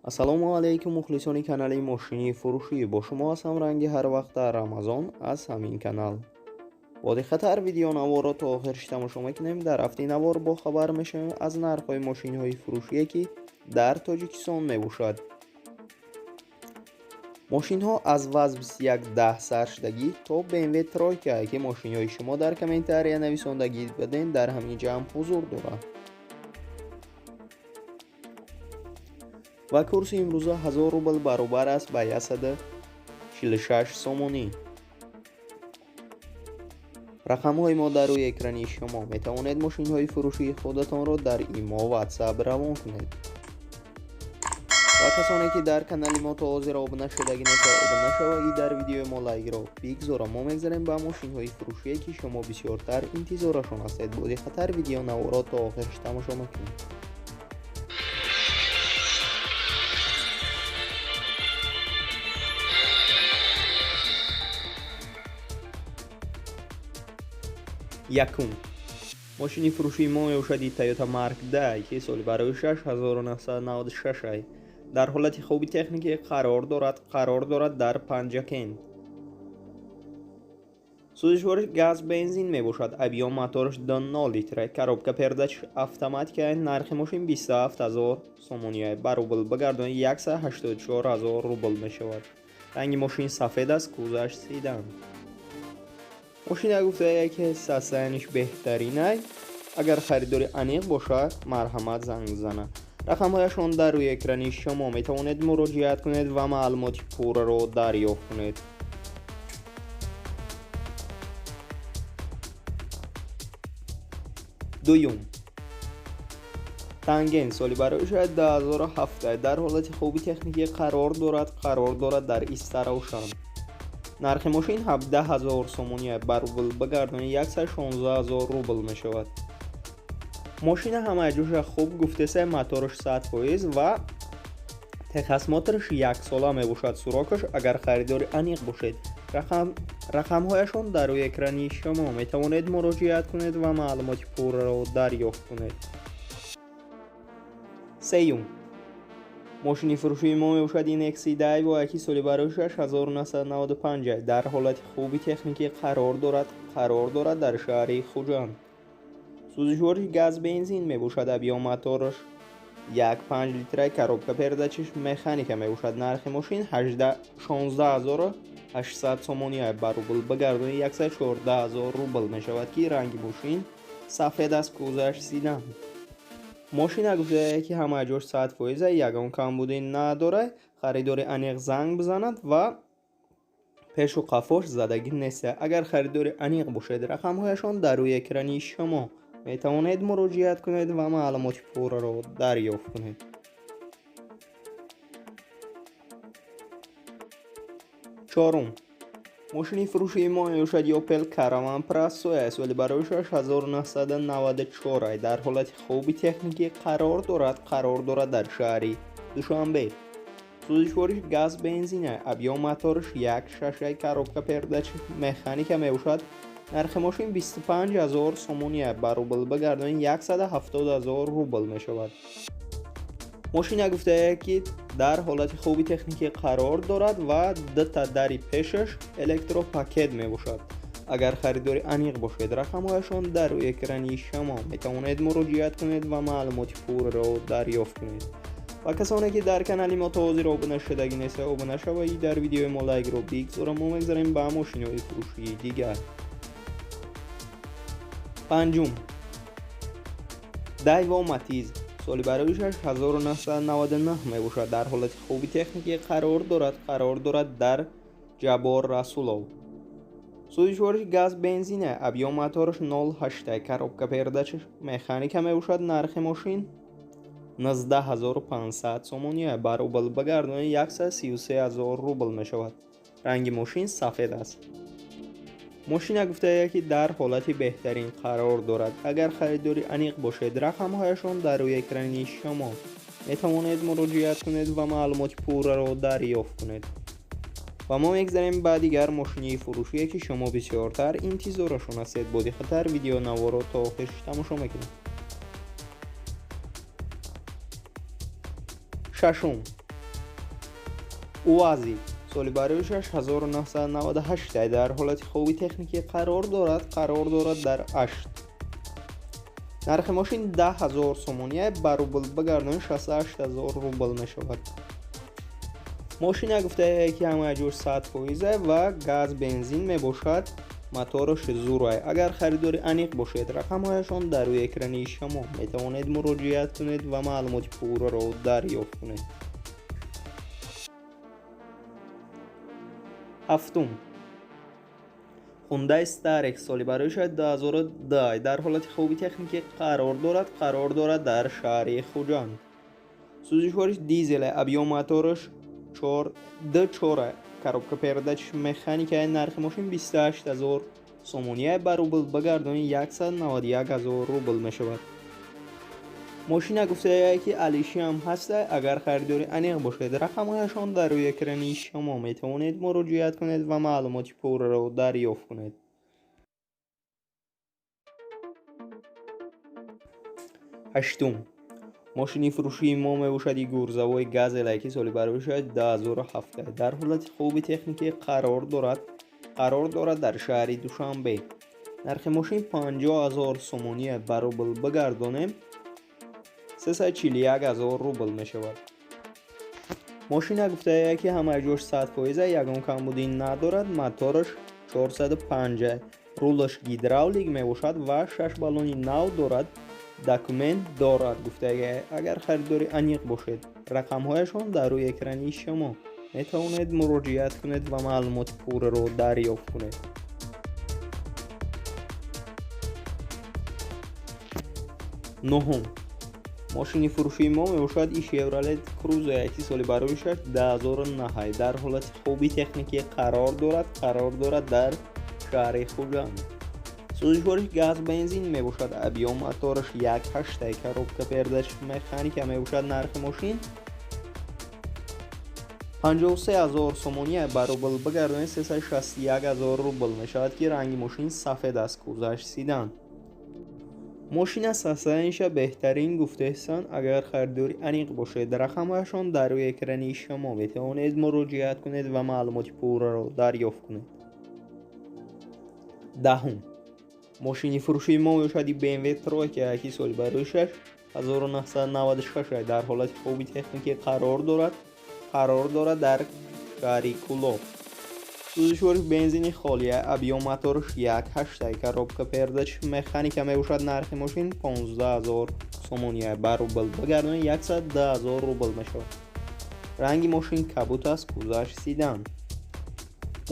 ассалому алайкум мухлисони канали мошини фурӯшӣ. Бо шумо ҳастам ранги ҳар вақт дар Рамазон аз ҳамин канал. бо диққатар видеонаворро то охирш тамошо мекунем. дар ҳафтаи навор бо хабар мешавем аз нархҳои мошинҳои фурӯшие ки дар Тоҷикистон мебошад. мошинҳо аз ваз 2110 саршдагӣ то BMW тройка ки мошинҳои шумо дар комментария нависондагӣ будем дар ҳамин ҷамъ ҳузур дорад. ва курси имрӯза 1000 рубл баробар аст ба 146 сомонӣ. рақамҳои мо дар рӯи экрани шумо. метавонед мошинҳои фурӯшии худатонро дар имо WhatsApp равон кунед. ва касоне ки дар канали мо то ҳозир обуна шудагӣ неста, обуна шавагӣ, дар видеои мо лайкро бигзора. мо мегзарем ба мошинҳои фурӯшие ки шумо бисёртар интизорашон ҳастед. бо диққатар видеонаворро то охирш тамошо мекунед. якум мошини фурӯшии мо мебошади Toyota Mark II ки соли бароишаш 1996 дар ҳолати хуби техникӣ қарор дорад дар Панҷакент. сӯзишвориш газ бензин мебошад. объем моториш 2.0 литр, коробка передачаш автоматика. нархи мошин 27000 сомония баробар ба гардони 184000 рубл мешавад. ранги мошин сафед аст, кузаш седан. мошина гуфтая ки состояниш беҳтаринай. агар харидори аниқ бошад марҳамат занг зана. рақамҳояшон дар рӯи экрани шумо. метавонед муроҷиат кунед ва маълумоти пурраро дарёфт кунед. дуюм танген соли бароишад 2007 дар ҳолати хуби техникӣ қарор дорад дар Истарошан. нархи мошин 17000 сомония баробар ба гардони 116000 рубл мешавад. мошина ҳамаи ҷоша хуб гуфтеса. моториш 100% ва техосмотриш 1 сола мебошад. сурокаш агар харидори аниқ бошед. рақамҳояшон дар рӯи экрани шумо. метавонед муроҷиат кунед ва маълумоти пурраро дарёфт кунед. сеюм мошини фурӯшии мо мебошад Nexi Daiwa ки соли бароишаш 1995 дар ҳолати хуби техникӣ қарор дорад дар шаҳри Хуҷанд. сӯзишвориш газ бензин мебошад. объем моториш 1.5 литр, коробка передачаш механика мебошад. нархи мошин 16800 сомония баробар ба гардони 114000 рубл мешавад ки ранги мошин сафед аст, кузаш седан. мошина гуфтая ки ҳамаи ҷош 100%, ягон камбудӣ надорад. харидори аниқ занг бизанад ва пешу қафош задагӣ неста. агар харидори аниқ бошед. рақамҳояшон дар рӯи экрани шумо. метавонед муроҷиат кунед ва маълумоти пурраро дарёфт кунед. чорум мошини фурӯшии мо мебошад Opel Caravan Prasso соли бароишаш 1994 дар ҳолати хуби техникӣ қарор дорад дар шаҳри Душанбе. сӯзишвориш газ бензина. объем моториш 1.6, коробка передача механика мебошад. нархи мошин 25000 сомония баробар ба гардони 170000 рубл мешавад. мошина гуфтая ки дар ҳолати хуби техникӣ қарор дорад ва дута дари пешаш электропакет мебошад. агар харидори аниқ бошед. рақамҳояшон дар рӯи экрани шумо. метавонед муроҷиат кунед ва маълумоти пурраро дарёфт кунед. ва касоне ки дар канали мо то ҳозир обуна шудагӣ неста, обуна шавагӣ, дар видеои мо лайкро бигзора. мо мегзарем ба мошинҳои фурӯшии дигар. панҷум Daiwa Matiz соли бароишаш 1999 мебошад. дар ҳолати хуби техникӣ қарор дорад дар Ҷабор Расулов. сӯзишвориш газ бензина. объем моториш 0.8, коробка передачаш механика мебошад. нархи мошин 19500 сомония баробар ба гардони 133000 рубл мешавад. ранги мошин сафед аст. мошина гуфтая ки дар ҳолати беҳтарин қарор дорад. агар харидори аниқ бошед. рақамҳояшон дар рӯи экрани шумо. метавонед муроҷиат кунед ва маълумоти пурраро дарёфт кунед. ва мо мегзарем ба дигар мошини фурӯшие ки шумо бисёртар интизорашон ҳастед. бо диққатар видеонаворро то охирш тамошо мекунед. шашум уази соли барояшаш 1998 дар ҳолати хоби техникӣ қарор дорад дар 8. нархи мошин 10,000 сомония ба рубл бигардонид 68,000 рубл мешавад. мошина гуфтае ки ҳамаи ҷур 100% ва газ бензин мебошад. мотораш зурай. агар харидори аниқ бошед, рақамҳояшон дар рӯи экрани шумо метавонед муроҷиат кунед ва маълумоти пурраро дарёфт кунед. 7. Hyundai Starex соли барояшаш 2010 дар ҳолати хоби техникӣ қарор дорад дар шаҳри Хуҷанд. сӯзишвориш дизеле, объём мотораш 4D4, коробка передачи механикаи. нархи мошин 28,000 сомония ба рубл бигардонид 191,000 рубл мешавад. мошина гуфтае ки алишиам ҳаст. агар харидори аниқ бошед, рақамҳояшон дар рӯи экрани шумо метавонед муроҷиат кунед ва маълумоти пурраро дарёфт кунед. 8. мошини фурӯшии мо мебошад гурзавои газеле ки соли барояшаш 2007 дар ҳолати хоби техникӣ қарор дорад дар шаҳри душанбе. нархи мошин 50,000 сомония ба рубл бигардонем 341,000 рубл мешавад. мошина гуфтае ки ҳамаи ҷош 100%, ягон камбудӣ надорад. мотораш 405, рулаш гидравлик мебошад ва 6 баллони нав дорад. документ дорад. гуфтае агар харидори аниқ бошед, рақамҳояшон дар рӯи экрани шумо метавонед муроҷиат кунед ва маълумоти пурраро дарёфт кунед. 9. мошини фурӯшии мо мебошад Chevrolet Cruze ки соли барояшаш 2009 дар ҳолати хоби техникӣ қарор дорад дар шаҳри Хуҷанд. сӯзишвориш газ бензин мебошад. объём мотораш 1.8, коробка передачи механика мебошад. нархи мошин 53,000 сомония ба рубл бигардонид 361,000 рубл мешавад ки ранги мошин сафед аст, кузаш сидан. мошина состояниша беҳтарин гуфтаистанд. агар харидори аниқ бошед, рақамҳояшон дар рӯи экрани шумо метавонед муроҷиат кунед ва маълумоти пурраро дарёфт кунед. 10. мошини фурӯшии мо мебошад BMW Тройка ки соли барояшаш 1996 дар ҳолати хоби техникӣ қарор дорад дар шаҳри Кулоб. сӯзишвориш бензини холия, объём мотораш 1.8, коробка передачи механика мебошад. нархи мошин 15,000 сомония ба рубл бигардонид 110,000 рубл мешавад. ранги мошин кабут аст, кузаш сидан.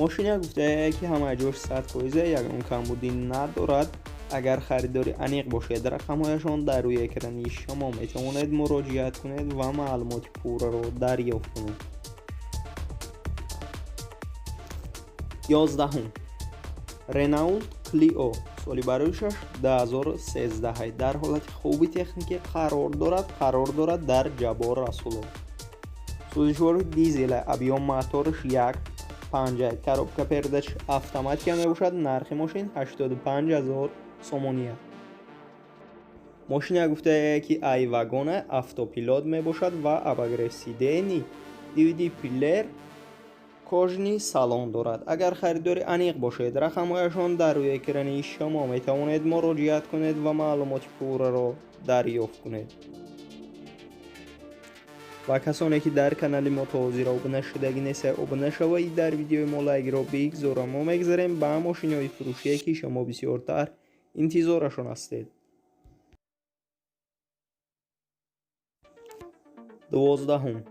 мошина гуфтае ки ҳамаи ҷош 100%, ягон камбудӣ надорад. агар харидори аниқ бошед, рақамҳояшон дар рӯи экрани шумо метавонед муроҷиат кунед ва маълумоти пурраро дарёфт кунед. 11. Renault Clio соли барояшаш 2013 дар ҳолати хоби техникӣ қарор дорад дар Ҷабор Расулов. сӯзишвориш дизеле, объём мотораш 1.5, коробка передачи автоматика мебошад. нархи мошин 85,000 сомония. мошина гуфтае ки айвагона автопилот мебошад ва обогрев-сидени, DVD плеер, кожни салон дорад. агар харидори аниқ бошед, рақамҳояшон дар рӯи экрани шумо метавонед муроҷиат кунед ва маълумоти пурраро дарёфт кунед. ва касоне ки дар канали мо то ҳозир обуна шудагӣ неста, обуна шаваи дар видеои мо лайкро бигзора. мо мегзарем ба мошинои фурӯшие ки шумо бисёртар интизорашон ҳастед. 12.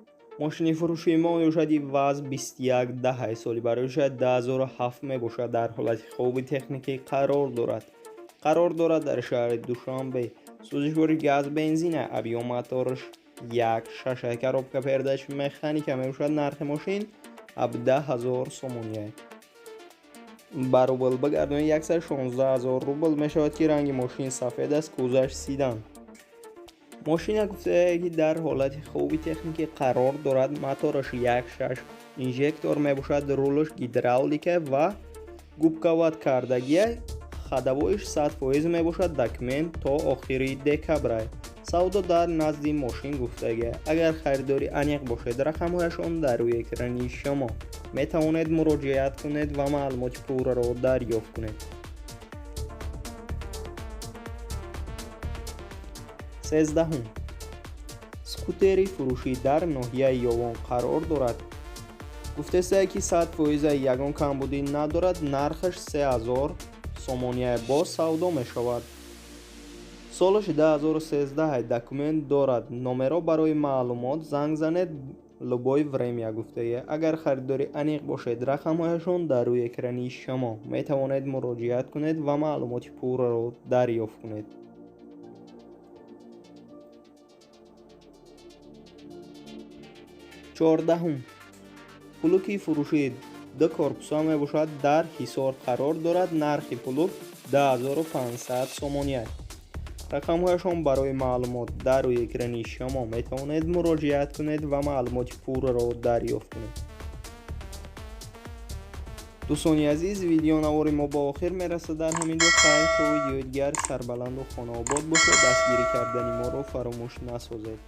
мошини фурӯшии мо мебошад ВАЗ 2110 соли барояшаш 2007 мебошад. дар ҳолати хоби техникӣ қарор дорад дар шаҳри Душанбе. сӯзишвори газ бензина, объём мотораш 1.6, коробка передачи механика мебошад. нархи мошин 17,000 сомония ба рубл бигардонид 116,000 рубл мешавад ки ранги мошин сафед аст, кузаш сидан. мошина гуфтае ки дар ҳолати хоби техникӣ қарор дорад. мотораш 1.6 инжектор мебошад. рулаш гидравлика ва губковат кардагия. ходовоиш 100% мебошад. документ то охири декабр. савдо дар назди мошин гуфтага. Агар харидори аниқ бошед, рақамҳояшон дар рӯи экрани шумо метавонед муроҷиат кунед ва маълумоти пурраро дарёфт кунед. 13. скутери фурӯшӣ дар ноҳияи ёвон қарор дорад. гуфтесае ки 100% ягон камбудӣ надорад. нархаш 3000 сомония бо савдо мешавад. солаши 2013 документ дорад. номеро барои маълумот занг занед. любое время гуфтае. агар харидори аниқ бошед, рақамҳояшон дар рӯи экрани шумо метавонед муроҷиат кунед ва маълумоти пурраро дарёфт кунед. 14. пулуки фурӯшӣ 2 корпуса мебошад. дар ҳисор қарор дорад. нархи пулук 10500 сомония. рақамҳояшон барои маълумот дар рӯи экрани шумо метавонед муроҷиат кунед ва маълумоти пурраро дарёфт кунед. дӯстони азиз, видеонавори мо ба охир мерасад. дар ҳамин ҷо хайр то видеои дигар сарбаланду хонаобод бошед. дастгирӣ кардани моро фаромӯш насозед.